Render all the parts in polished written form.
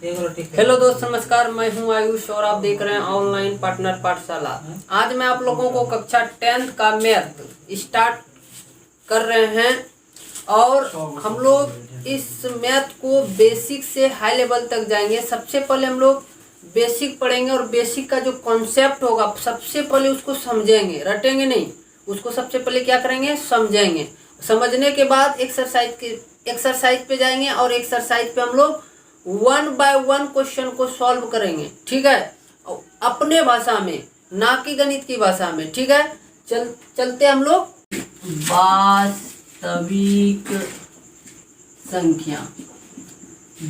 Hello दोस्त, नमस्कार। मैं हूं आयुष और आप देख रहे हैं ऑनलाइन पार्टनर पाठशाला। आज मैं आप लोगों को कक्षा 10th का मैथ स्टार्ट कर रहे हैं और हम लोग इस मैथ को बेसिक से हाई लेवल तक जाएंगे। सबसे पहले हम लोग बेसिक पढ़ेंगे और बेसिक का जो कॉन्सेप्ट होगा सबसे पहले उसको समझेंगे, रटेंगे नहीं। उसको सबसे पहले क्या करेंगे, समझेंगे। समझने के बाद एक्सरसाइज पे जाएंगे और एक्सरसाइज पे हम लोग 1 बाय 1 क्वेश्चन को सॉल्व करेंगे, ठीक है, अपने भाषा में, ना कि गणित की भाषा में, ठीक है। चलते हम लोग वास्तविक संख्या,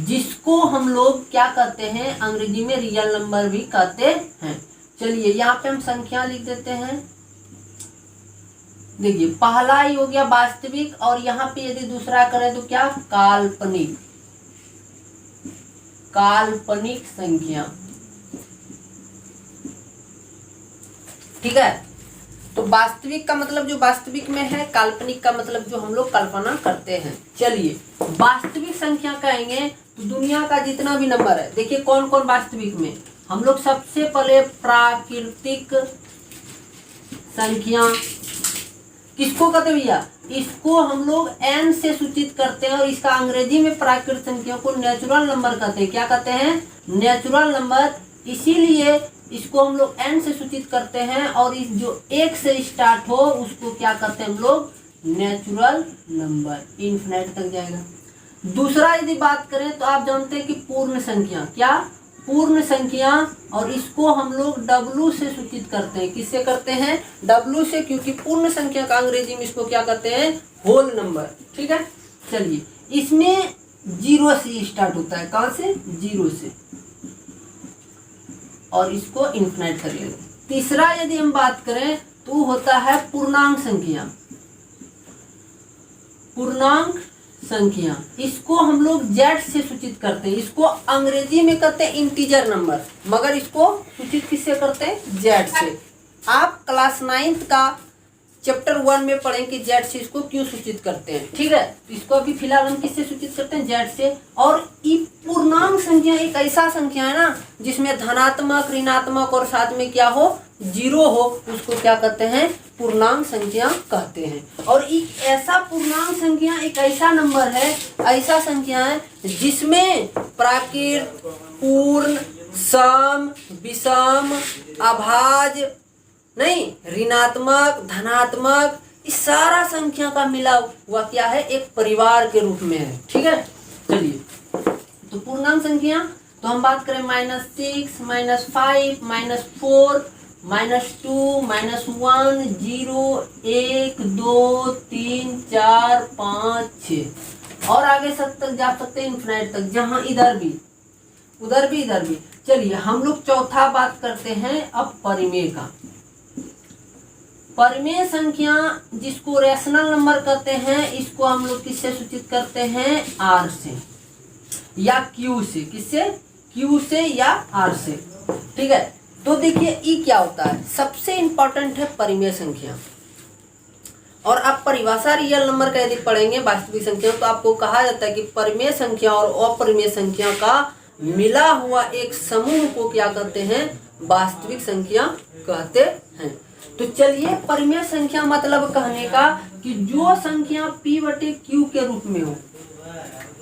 जिसको हम लोग क्या कहते हैं, अंग्रेजी में रियल नंबर भी कहते हैं। चलिए यहाँ पे हम संख्या लिख देते हैं। देखिए पहला ही हो गया वास्तविक, और यहाँ पे यदि दूसरा करें तो क्या, काल्पनिक संख्या, ठीक है। तो वास्तविक का मतलब जो वास्तविक में है, काल्पनिक का मतलब जो हम लोग कल्पना करते हैं। चलिए वास्तविक संख्या कहेंगे तो दुनिया का जितना भी नंबर है, देखिए कौन कौन वास्तविक में, हम लोग सबसे पहले प्राकृतिक संख्या किसको कहते हैं भैया, इसको हम लोग n से सूचित करते हैं, और इसका अंग्रेजी में प्राकृतिक संख्या को नेचुरल नंबर कहते हैं। क्या कहते हैं, नेचुरल नंबर। इसीलिए इसको हम लोग n से सूचित करते हैं, और इस जो 1 से स्टार्ट हो उसको क्या कहते हैं हम लोग, नेचुरल नंबर, इन्फिनिट तक जाएगा। दूसरा यदि बात करें तो आप जानते हैं कि पूर्ण संख्या, क्या, पूर्ण संख्या, और इसको हम लोग W से सूचित करते हैं। किससे करते हैं, W से, क्योंकि पूर्ण संख्या का अंग्रेजी में इसको क्या कहते हैं, होल नंबर, ठीक है। चलिए इसमें 0 से स्टार्ट होता है, कहां से, 0 से, और इसको इन्फिनिट कर लेंगे। तीसरा यदि हम बात करें तो होता है पूर्णांक संख्या, पूर्णांक संख्या, इसको हम लोग Z से सूचित करते हैं। इसको अंग्रेजी में कहते हैं इंटीजर नंबर, मगर इसको सूचित किससे करते हैं, Z से। आप क्लास 9th का चैप्टर 1 में पढ़ें कि Z से इसको क्यों सूचित करते हैं, ठीक है। तो इसको अभी फिलहाल हम किससे सूचित करते हैं, Z से। और ये पूर्णांक संख्या एक ऐसा संख्या है ना जिसमें धनात्मक, ऋणात्मक और साथ में क्या हो, 0 हो, उसको क्या कहते हैं, पूर्णांक संख्या कहते हैं। और एक ऐसा पूर्णांक संख्या एक ऐसा नंबर है, ऐसा संख्या है जिसमें प्राकृत, पूर्ण, सम, विषम, अभाज्य, नहीं, ऋणात्मक, धनात्मक, इस सारा संख्या का मिला हुआ क्या है, एक परिवार के रूप में है, ठीक है। चलिए तो पूर्णांक संख्या, तो हम बात करें -6, -5, -4, -2, -1, 0, 1, 2, 3, 4, 5, 6, और आगे तक जा सकते हैं, इन्फिनिट तक, जहां इधर भी उधर भी इधर भी। चलिए हम लोग चौथा बात करते हैं अब परिमेय का। परिमेय संख्या जिसको रेशनल नंबर कहते हैं, इसको हम लोग किससे सूचित करते हैं, R से या Q से। किससे, Q से या R से, ठीक है। तो देखिए ये क्या होता है, सबसे इंपॉर्टेंट है परिमेय संख्या। और आप परिभाषा रियल नंबर का यदि पढ़ेंगे, वास्तविक संख्या, तो आपको कहा जाता है कि परिमेय संख्या और अपरिमेय संख्या का मिला हुआ एक समूह को क्या कहते हैं, वास्तविक संख्या कहते हैं। तो चलिए परिमेय संख्या मतलब कहने का कि जो संख्या P/Q के रूप में हो,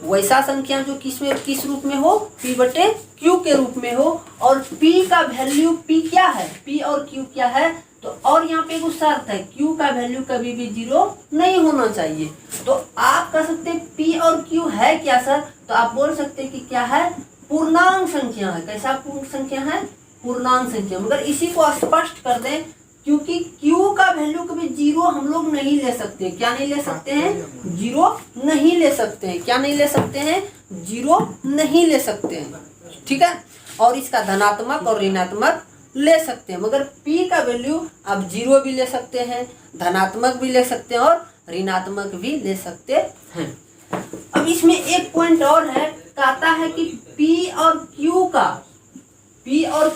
वैसा संख्या जो किस रूप में हो, P/Q के रूप में हो, और P का वैल्यू, P क्या है, P और Q क्या है, तो और यहाँ पे एक शर्त है, Q का वैल्यू कभी भी 0 नहीं होना चाहिए। तो आप कह सकते हैं P और Q है क्या सर, तो आप बोल सकते हैं कि क्या है, पूर्णांक संख्या है। कैसा पूर्ण संख्या है, पूर्णांक संख्या। मगर इसी को स्पष्ट कर दें, क्योंकि Q का वैल्यू कभी 0 हम लोग नहीं ले सकते। क्या नहीं ले सकते हैं, 0 नहीं ले सकते हैं। क्या नहीं ले सकते हैं, 0 नहीं ले सकते हैं, ठीक है। और इसका धनात्मक और ऋणात्मक ले सकते हैं, मगर P का वैल्यू आप 0 भी ले सकते हैं, धनात्मक भी ले सकते हैं और ऋणात्मक भी ले सकते हैं। अब इसमें एक पॉइंट और है, कहता है कि P और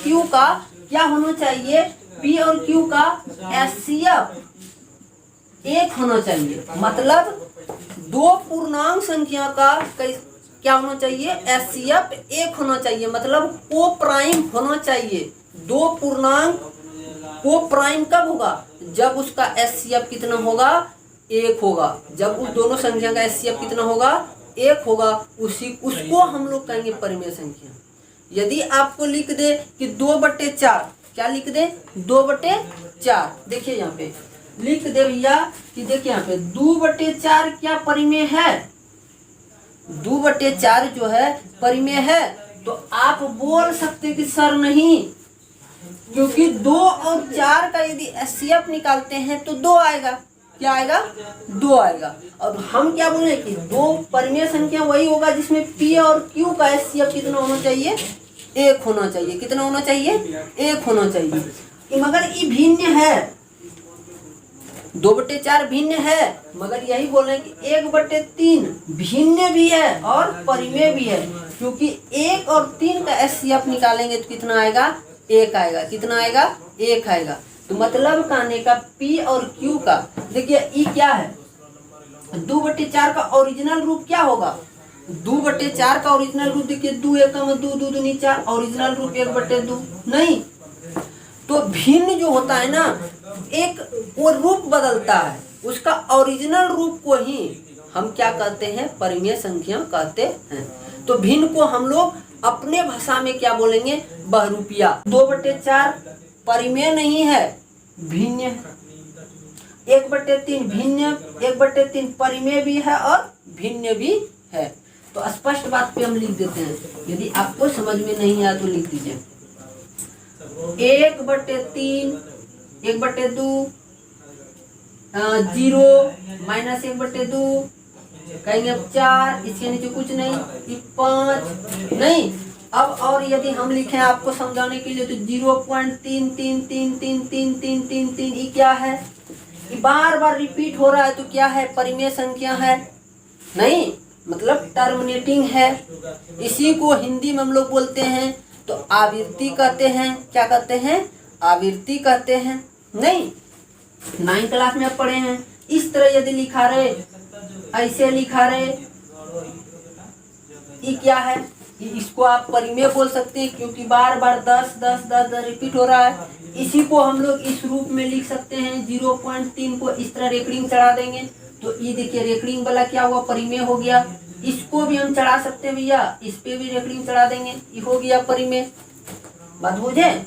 Q का क्या होना चाहिए, P और Q का HCF 1 होना चाहिए। मतलब दो पूर्णांक संख्या का क्या होना चाहिए, एचसीएफ एक होना चाहिए, मतलब को प्राइम होना चाहिए। दो पूर्णांक को प्राइम कब होगा, जब उसका एचसीएफ कितना होगा, एक होगा। जब उस दोनों संख्या का एचसीएफ कितना होगा, एक होगा, उसको हम लोग कहेंगे परिमेय संख्या। यदि आपको लिख दे कि 2/4, क्या लिख दे, 2/4, देखिए यहाँ पे लिख दे भैया कि देखिए यहाँ पे 2/4 क्या परिमेय है, 2/4 जो है परिमेय है। तो आप बोल सकते कि सर नहीं, क्योंकि 2 और 4 का यदि एचसीएफ निकालते हैं तो 2 आएगा, क्या आएगा, 2 आएगा। और हम क्या बोले कि 2 परिमेय संख्या वही होगा जिसमें P और Q का एचसीएफ कितना होना चाहिए, 1 होना चाहिए। कितना होना चाहिए, 1 होना चाहिए। मगर ये भिन्न है, 2/4 भिन्न है, मगर यही बोल रहे हैं कि 1/3 भिन्न भी है और परिमेय भी है, क्योंकि 1 और 3 का एचसीएफ निकालेंगे तो कितना आएगा, 1 आएगा। कितना आएगा, 1 आएगा। तो मतलब कहने का P और Q का, देखिए ई क्या है, 2/4 का ओरिजिनल रूप क्या होगा, 2/4 का ओरिजिनल रूप देखिए 2 एकम 2 2 दूनी 4, ओरिजिनल रूप 1/2 नहीं। तो भिन्न जो होता है ना, एक वो रूप बदलता है, उसका ओरिजिनल रूप को ही हम क्या कहते हैं, परिमेय संख्या कहते हैं। तो भिन्न को हम लोग अपने भाषा में क्या बोलेंगे, बहुरूपिया। 2/4 परिमेय नहीं है, भिन्न है। 1/3 भिन्न, 1/3 परिमेय भी है और भिन्न भी है। तो स्पष्ट बात पे हम लिख देते हैं, यदि आपको समझ में नहीं आया तो लिख दीजिए 1/3, 1/2, 0 माइनस 1/2, कहेंगे अब 4, इसके नीचे कुछ नहीं, 5 नहीं। अब और यदि हम लिखें आपको समझाने के लिए तो 0.3333333, ये क्या है, ये बार बार रिपीट हो रहा है तो क्या है, परिमेय संख्या है नहीं, मतलब टर्मिनेटिंग है। इसी को हिंदी में हम लोग बोलते हैं तो आवृत्ति कहते हैं। क्या कहते हैं, आवृत्ति कहते हैं नहीं। 9th क्लास में आप पढ़े हैं। इस तरह यदि लिखा रहे, ऐसे लिखा रहे, ये क्या है, इसको आप परिमेय बोल सकते हैं, क्योंकि बार बार 10 10 10 10 रिपीट हो रहा है। इसी को हम लोग इस रूप में लिख सकते हैं। 0.3 को इस तरह रेकरिंग चढ़ा देंगे तो ये देखिए रेकरिंग वाला क्या हुआ, परिमेय हो गया। इसको भी हम चढ़ा सकते हैं भैया, इस पे भी रेकरिंग चढ़ा देंगे, ये हो गया परिमेय। बात बुझे,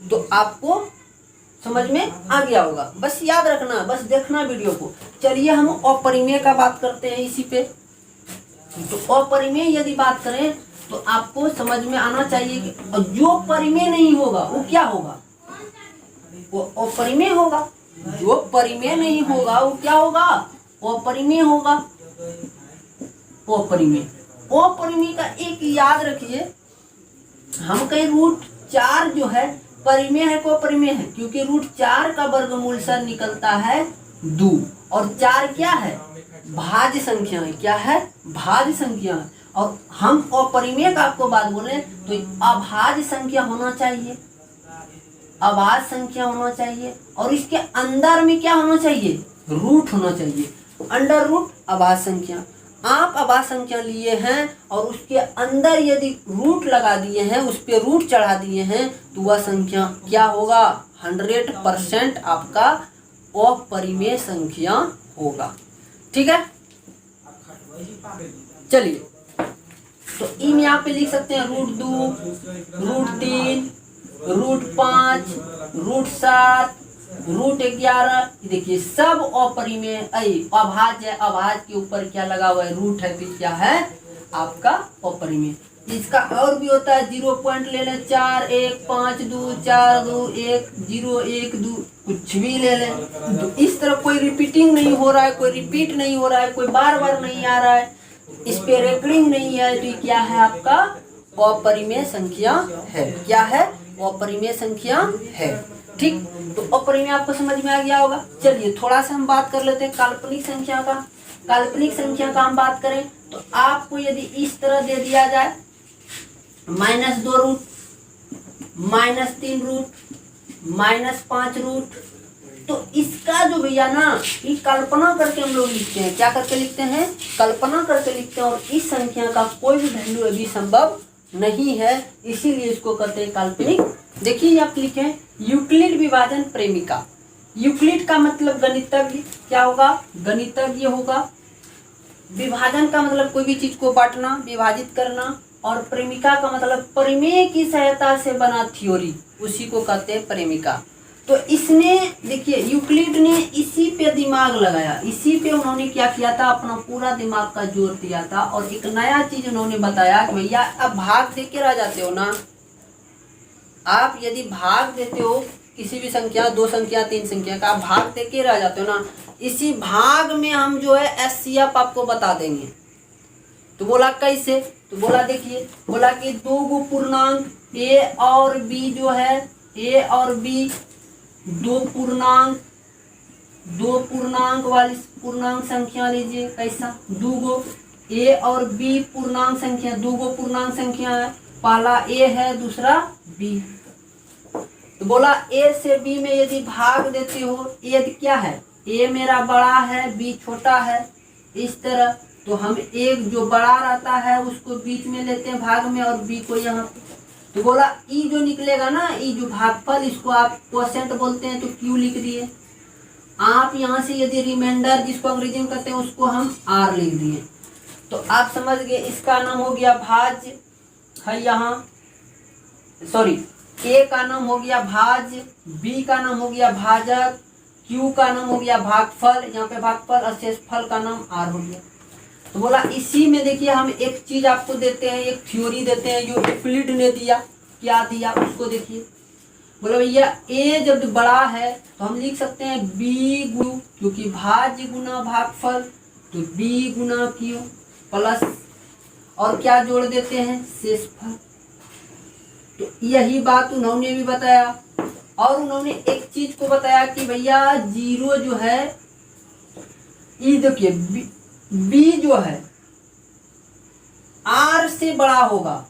तो आपको समझ में आ गया होगा। बस याद रखना, बस देखना वीडियो को। चलिए हम अपरिमेय का बात करते हैं इसी पे। तो अपरिमेय यदि बात करें तो आपको समझ में आना चाहिए कि जो परिमेय नहीं होगा वो क्या होगा, वो अपरिमेय होगा। जो परिमेय नहीं होगा वो क्या होगा, अपरिमेय होगा। अपरिमेय, अपरिमेय का एक याद रखिए, हम कहीं √4 जो है परिमेय है को अपरिमेय है, क्योंकि √4 का वर्गमूल सर निकलता है 2 और 4 क्या है, भाज्य संख्या है। क्या है, भाज्य संख्या है। और हम अपरिमेय का आपको बात बोले तो अभाज्य संख्या होना चाहिए, अभाज्य संख्या होना चाहिए, और इसके अंदर में क्या होना चाहिए, रूट होना चाहिए, अंडर रूट अभाज्य संख्या। आप अभाज्य संख्या लिए हैं और उसके अंदर यदि रूट लगा दिए हैं, उस पर रूट चढ़ा दिए हैं, तो वह संख्या क्या होगा, 100% आपका अपरिमेय संख्या होगा। ठीक है, चलिए तो इन यहाँ पे लिख सकते हैं √2, √3, √5, √7, √11। देखिए सब अपरिमेय अभाज्य है, अभाज्य के ऊपर क्या लगा हुआ है, रूट है, तो क्या है आपका अपरिमेय। इसका और भी होता है, 0 पॉइंट ले लें, 4 1 5 2 4 2 1 0 1 2, कुछ भी ले लें। तो इस तरह कोई रिपीटिंग नहीं हो रहा है, कोई रिपीट नहीं हो रहा है, कोई बार बार नहीं आ रहा है, इस पे रेकरिंग नहीं है, तो क्या है आपका अपरिमेय संख्या है। क्या है, अपरिमेय संख्या है। ठीक, तो अपरिमेय आपको समझ में आ गया होगा। चलिए थोड़ा सा हम बात कर लेते हैं काल्पनिक संख्या का। काल्पनिक संख्या का हम बात करें तो आपको यदि इस तरह दे दिया जाए, -2 रूट, -3 रूट, -5 रूट, तो इसका जो भैया ना ये कल्पना करके हम लोग लिखते हैं, क्या करके लिखते हैं, कल्पना करके लिखते हैं, और इस संख्या का कोई भी वैल्यू अभी संभव नहीं है, इसीलिए इसको कहते हैं काल्पनिक। देखिए आप लिखें यूक्लिड विभाजन प्रेमिका। यूक्लिड का मतलब गणितज्ञ, क्या होगा, गणितज्ञ होगा। विभाजन का मतलब कोई भी चीज को बांटना, विभाजित करना, और प्रेमिका का मतलब प्रमेय की सहायता से बना थ्योरी, उसी को कहते हैं प्रेमिका। तो इसने देखिए यूक्लिड ने इसी पे दिमाग लगाया, इसी पे उन्होंने क्या किया था, अपना पूरा दिमाग का जोर दिया था, और एक नया चीज उन्होंने बताया कि भैया अब भाग दे के रह जाते हो ना, आप यदि भाग देते हो किसी भी संख्या, 2 संख्या 3 संख्या का, आप भाग दे के रह जाते हो ना, इसी भाग में हम जो है एचसीएफ आपको बता देंगे। तो बोला कैसे, तो बोला देखिए, बोला कि 2 गो पूर्णांक ए और बी जो है, ए और बी दो पूर्णांक वाली पूर्णांक संख्या लीजिए, कैसा, 2 गो ए और बी पूर्णांक संख्या, 2 गो पूर्णांक संख्या है, पहला ए है दूसरा बी। तो बोला ए से बी में यदि भाग देते हो, ए क्या है, ए मेरा बड़ा है बी छोटा है, इस तरह, तो हम एक जो बड़ा रहता है उसको बीच में लेते हैं भाग में, और बी को यहाँ पे। तो बोला ई जो निकलेगा ना, ई जो भागफल, इसको आप क्वोशेंट बोलते हैं, तो क्यू लिख दिए। आप यहाँ से यदि रिमाइंडर जिसको अंग्रेजी में कहते हैं उसको हम आर लिख दिए। तो आप समझ गए, इसका नाम हो गया भाज्य है, यहाँ सॉरी, ए का नाम हो गया भाज्य, बी का नाम हो गया भाजक, क्यू का नाम हो गया भागफल, यहाँ पे भागफल, और शेषफल का नाम आर हो गया। तो बोला इसी में देखिए हम एक चीज आपको देते हैं, एक थ्योरी देते हैं जो यूक्लिड ने दिया, क्या दिया उसको देखिए। बोला भैया ए जब बड़ा है तो हम लिख सकते हैं बी गुणु, क्योंकि भाज्य गुना भागफल, तो बी गुना क्यू प्लस, और क्या जोड़ देते हैं, शेषफल। तो यही बात उन्होंने भी बताया, और उन्होंने एक चीज को बताया कि भैया 0 जो है, ये देखिए बी जो है आर से बड़ा होगा।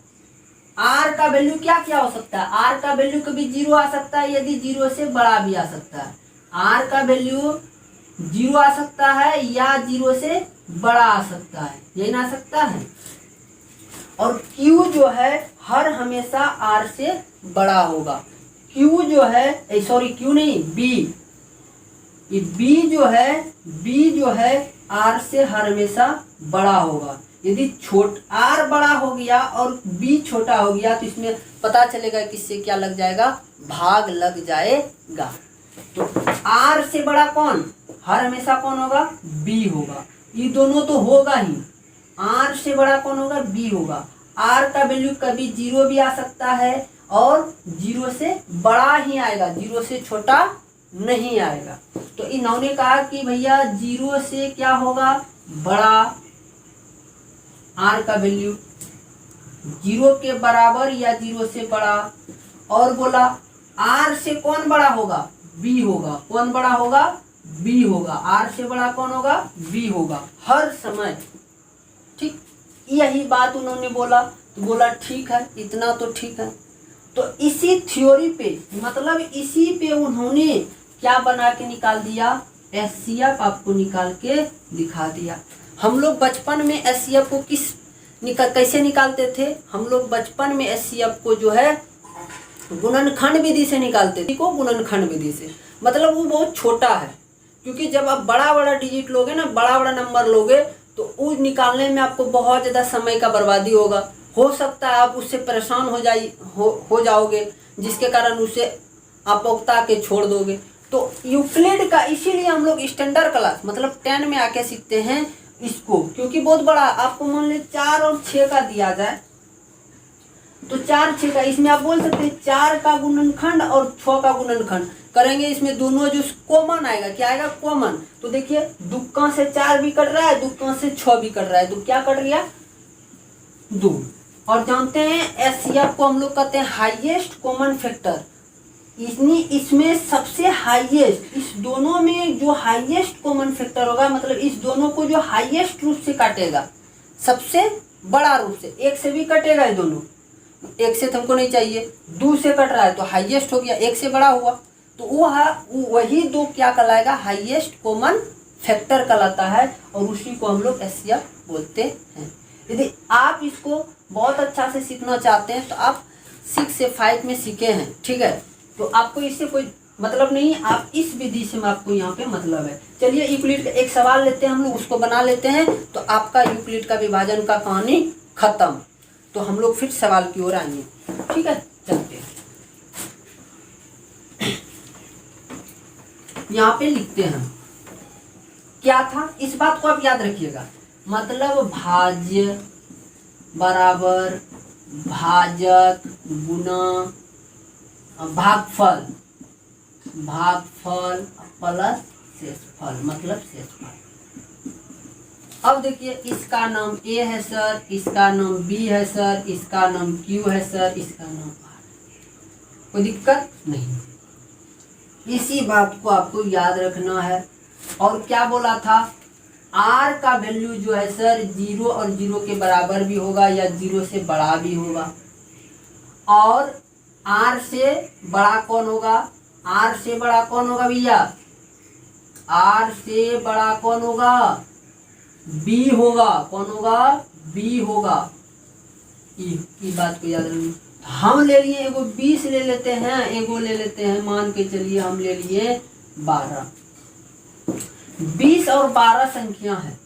आर का वैल्यू क्या क्या हो सकता है, आर का वैल्यू कभी 0 आ सकता है, यदि 0 से बड़ा भी आ सकता है। आर का वैल्यू 0 आ सकता है या 0 से बड़ा आ सकता है, यही ना आ सकता है। और Q जो है हर हमेशा R से बड़ा होगा। Q जो है, सॉरी Q नहीं, B, ये B जो है R से हर हमेशा बड़ा होगा। यदि R बड़ा हो गया और B छोटा हो गया तो इसमें पता चलेगा किससे क्या लग जाएगा, भाग लग जाएगा। तो R से बड़ा कौन, हर हमेशा कौन होगा, B होगा। ये दोनों तो होगा ही, R से बड़ा कौन होगा, B होगा। R का वैल्यू कभी 0 भी आ सकता है और 0 से बड़ा ही आएगा, 0 से छोटा नहीं आएगा। तो इन्होंने कहा कि भैया 0 से क्या होगा, बड़ा, R का वैल्यू 0 के बराबर या 0 से बड़ा। और बोला R से कौन बड़ा होगा, B होगा। कौन बड़ा होगा, B होगा। R से बड़ा कौन होगा, B होगा हर समय। ठीक, यही बात उन्होंने बोला। तो बोला ठीक है, इतना तो ठीक है। तो इसी थ्योरी पे, मतलब इसी पे उन्होंने क्या बना के निकाल दिया, एचसीएफ आपको निकाल के दिखा दिया। हम लोग बचपन में एचसीएफ को कैसे निकालते थे, हम लोग बचपन में एचसीएफ को जो है गुणनखंड विधि से निकालते थे, को गुणनखंड विधि से। मतलब वो बहुत छोटा है, क्योंकि जब आप बड़ा बड़ा डिजिट लोगे ना, बड़ा बड़ा नंबर लोगे, तो उस निकालने में आपको बहुत ज़्यादा समय का बर्बादी होगा। हो सकता है आप उससे परेशान हो जाओगे, जिसके कारण उसे आप उकता के छोड़ दोगे। तो यूक्लिड का इसीलिए हम लोग स्टैंडर्ड क्लास मतलब 10 में आके सीखते हैं इसको, क्योंकि बहुत बड़ा। आपको मान लीजिए 4 और 6 का दिया जाए तो 4 6 का, इसमें आप बोल सकते हैं 4 का गुणनखंड और 6 का गुणनखंड करेंगे। इसमें दोनों जो कॉमन आएगा, क्या आएगा, कॉमन। तो देखिए दुक्का से 4 भी कट रहा है, दुक्का से 6 भी कट रहा है, तो क्या कट गया, 2। और जानते हैं एचसीएफ को हम लोग कहते हैं हाईएस्ट कॉमन फैक्टर। इसमें सबसे हाईएस्ट, इस दोनों में जो हाईएस्ट कॉमन फैक्टर होगा, मतलब इस दोनों को जो हाईएस्ट रूप से काटेगा, सबसे बड़ा रूप से, 1 से भी कटेगा, ये दोनों 1 से तुमको नहीं चाहिए, 2 से कट रहा है तो हाईएस्ट हो गया, 1 से बड़ा हुआ, तो वही 2 क्या कहलाएगा, हाईएस्ट कॉमन फैक्टर कहलाता है, और उसी को हम लोग एचसीएफ बोलते हैं। यदि आप इसको बहुत अच्छा से सीखना चाहते हैं तो आप 6 से 5 में सीखे हैं, ठीक है, तो आपको इससे कोई मतलब नहीं है, आप इस विधि से में आपको यहाँ पे मतलब है। चलिए यूक्लिड का एक सवाल लेते हैं हम लोग, उसको बना लेते हैं, तो आपका यूक्लिड का विभाजन का कहानी खत्म। तो हम लोग फिर सवाल की ओर आएंगे, ठीक है, चलते हैं। यहाँ पे लिखते हैं क्या था, इस बात को आप याद रखिएगा, मतलब भाज्य बराबर भाजक गुना भागफल, भागफल प्लस शेषफल, मतलब शेषफल। अब देखिए इसका नाम ए है सर, इसका नाम बी है सर, इसका नाम क्यू है सर, इसका नाम आर, कोई दिक्कत नहीं। इसी बात को आपको याद रखना है। और क्या बोला था, आर का वैल्यू जो है सर 0 और 0 के बराबर भी होगा या 0 से बड़ा भी होगा, और आर से बड़ा कौन होगा, आर से बड़ा कौन होगा भैया, आर से बड़ा कौन होगा, बी होगा, कौन होगा, बी होगा। ई बात को याद रखना। हम ले लिए एगो 20 ले लेते हैं, एगो ले लेते हैं, मान के चलिए हम ले लिए 12। 20 और 12 संख्या है,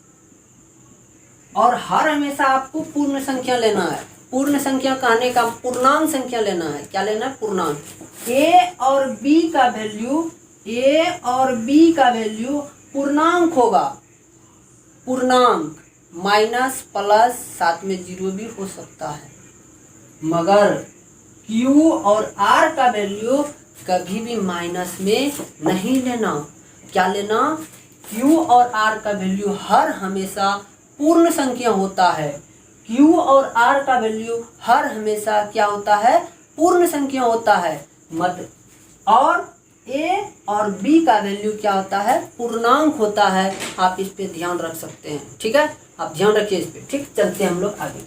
और हर हमेशा आपको पूर्ण संख्या लेना है। पूर्ण संख्या कहने का पूर्णांक संख्या लेना है, क्या लेना है, पूर्णांक। ए और बी का वैल्यू, ए और बी का वैल्यू पूर्णांक होगा, पूर्णांक माइनस प्लस, साथ में 0 भी हो सकता है, मगर Q और R का वैल्यू कभी भी माइनस में नहीं लेना। क्या लेना, Q और R का वैल्यू हर हमेशा पूर्ण संख्या होता है। Q और R का वैल्यू हर हमेशा क्या होता है, पूर्ण संख्या होता है, मत। और A और B का वैल्यू क्या होता है, पूर्णांक होता है। आप इस पे ध्यान रख सकते हैं, ठीक है, आप ध्यान रखिए इस पे, ठीक। चलते हैं हम लोग आगे,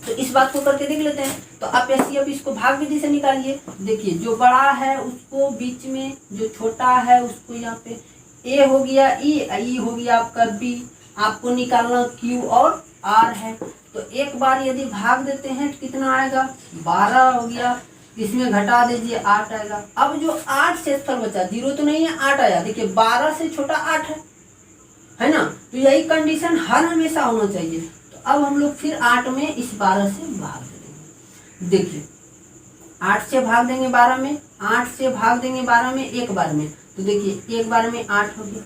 तो इस बात को करके देख लेते हैं। तो आप ऐसी अब इसको भाग विधि से निकालिए। देखिए जो बड़ा है उसको बीच में, जो छोटा है उसको यहाँ पे ए हो गया, ई हो गया आपका बी, आपको निकालना Q और R है। तो एक बार यदि भाग देते हैं तो कितना आएगा, 12 हो गया, इसमें घटा दीजिए 8 आएगा। अब जो 8 शेषफल बचा, 0 तो नहीं है, 8 आया। देखिए 12 से छोटा 8 है ना, तो यही कंडीशन हर हमेशा होना चाहिए। तो अब हम लोग फिर 8 में इस 12 से भाग देंगे। देखिए 8 से भाग देंगे 12 में, 8 से भाग देंगे 12 में एक बार में, तो देखिए एक बार में 8 हो गया,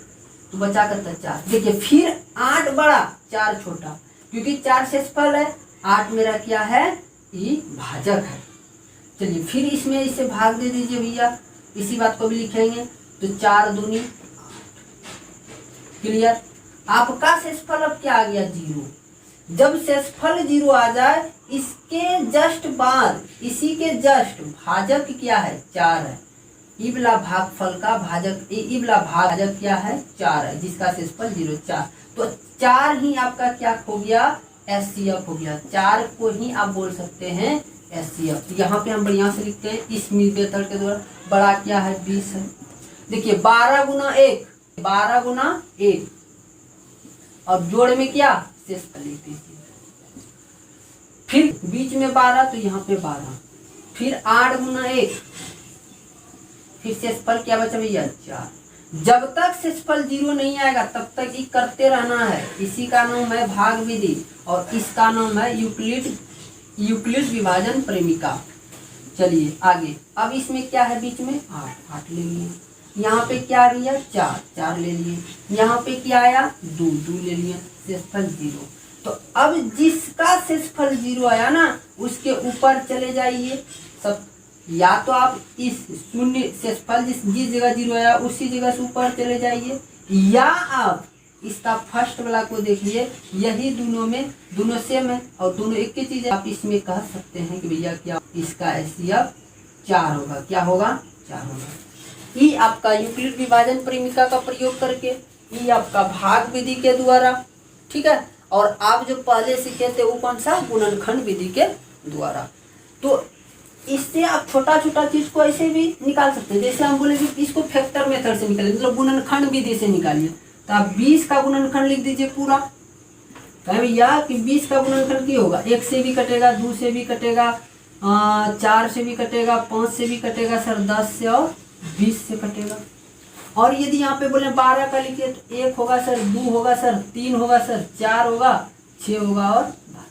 तो बचा करता 4। देखिए फिर 8 बड़ा 4 छोटा, क्योंकि 4 शेषफल है, 8 मेरा क्या है, ई भाजक है। चलिए फिर इसमें इसे भाग दे दीजिए भैया, इसी बात को भी लिखेंगे, तो 4 दूनी 8। क्लियर। आपका शेषफल अब क्या आ गया, 0। जब शेषफल 0 आ जाए, इसके जस्ट बाद, इसी के जस्ट भाजक क्या है, 4 है। इबला भागफल का भाजक, इबला भाजक क्या है, 4 है, जिसका शेषफल 0, 4। तो 4 ही आपका क्या हो गया, एचसीएफ हो गया। 4 को ही आप बोल सकते हैं एचसीएफ। यहाँ पे हम बढ़िया से लिखते हैं इस मेथड के द्वारा। बड़ा क्या है, 20 है। देखिए 12 गुना 1, 12 गुना 1, और जोड़ में क्या, शेषफल लिख दीजिए। फिर बीच में 12, तो यहाँ पे 12, फिर 8 गुना 1, फिर शेषफल क्या बचा भैया, 4। जब तक शेषफल 0 नहीं आएगा तब तक ये करते रहना है। इसी का नाम है भाग विधि, और इसका नाम है यूक्लिड विभाजन प्रेमिका। चलिए आगे, अब इसमें क्या है, बीच में 8 ले लिए, यहाँ पे क्या लिया, 4 ले लिए, यहाँ पे क्या आया, 2 ले लिया, शेषफल 0। तो अब जिसका शेषफल 0 आया ना, उसके ऊपर चले जाइए सब, या तो आप इस शून्य शेषफल जिस जगह 0 आया उसी जगह से ऊपर चले जाइए, या आप इसका फर्स्ट वाला को देखिए, यही दोनों सेम है और दोनों एक ही चीज है। आप इसमें कह सकते हैं कि भैया क्या, इसका एचसीएफ 4 होगा, क्या होगा, 4 होगा। ये आपका यूक्लिड विभाजन प्रेमिका का प्रयोग करके, ये आपका भाग विधि के द्वारा, ठीक है। और आप जो पहले सीखे थे वो कौन सा, गुणनखंड विधि के द्वारा। तो इससे आप छोटा छोटा चीज को ऐसे भी निकाल सकते हैं। जैसे हम बोलेंगे इसको फैक्टर मेथड से निकालिए, मतलब गुणनखंड विधि से निकालिए। तो आप 20 का गुणनखंड लिख दीजिए पूरा। कहें भैया कि 20 का गुणनखंड क्या होगा, 1 से भी कटेगा, 2 से भी कटेगा, 4 से भी कटेगा, 5 से भी कटेगा सर, 10 से और 20 से कटेगा। और यदि यहाँ पे बोले 12 का लिखिए तो 1 होगा सर, 2 होगा सर, 3 होगा सर, 4 होगा, 6 होगा और 12।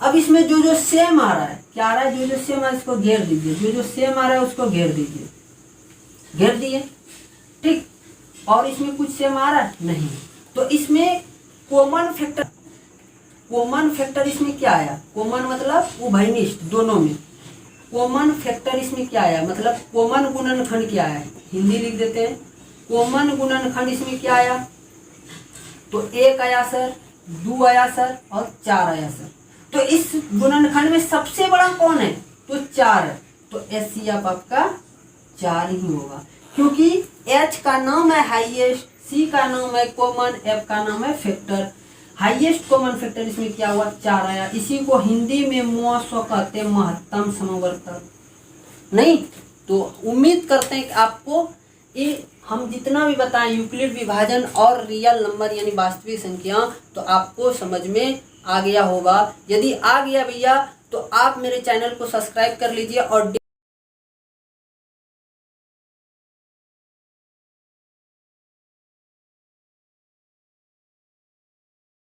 अब इसमें जो जो सेम आ रहा है, क्या आ रहा है, जो जो सेम आ रहा है इसको घेर दीजिए, जो जो सेम आ रहा है उसको घेर दीजिए, घेर दिए, ठीक। और इसमें कुछ सेम आ रहा है नहीं, तो इसमें कॉमन फैक्टर, कॉमन फैक्टर इसमें क्या आया, कॉमन मतलब उभयनिष्ठ दोनों में, कॉमन फैक्टर इसमें क्या आया, मतलब कॉमन गुणनखंड क्या आया, हिंदी लिख देते हैं। कॉमन गुणनखंड इसमें क्या आया, तो 1 आया सर, 2 आया सर और 4 आया सर। तो इस गुणनखंड में सबसे बड़ा कौन है, तो 4 है। तो HCF आपका 4 ही होगा, क्योंकि H का नाम है हाईएस्ट, C का नाम है कॉमन, F का नाम है फैक्टर। हाईएस्ट कॉमन फैक्टर इसमें क्या हुआ, 4 आया। इसी को हिंदी में MOSW कहते हैं, महत्तम समवर्तक। नहीं तो उम्मीद करते हैं कि आपको ये हम जितना भी बताएं यूक्लिड विभाजन और रियल नंबर यानी वास्तविक संख्या, तो आपको समझ में आ गया होगा। यदि आ गया भैया तो आप मेरे चैनल को सब्सक्राइब कर लीजिए और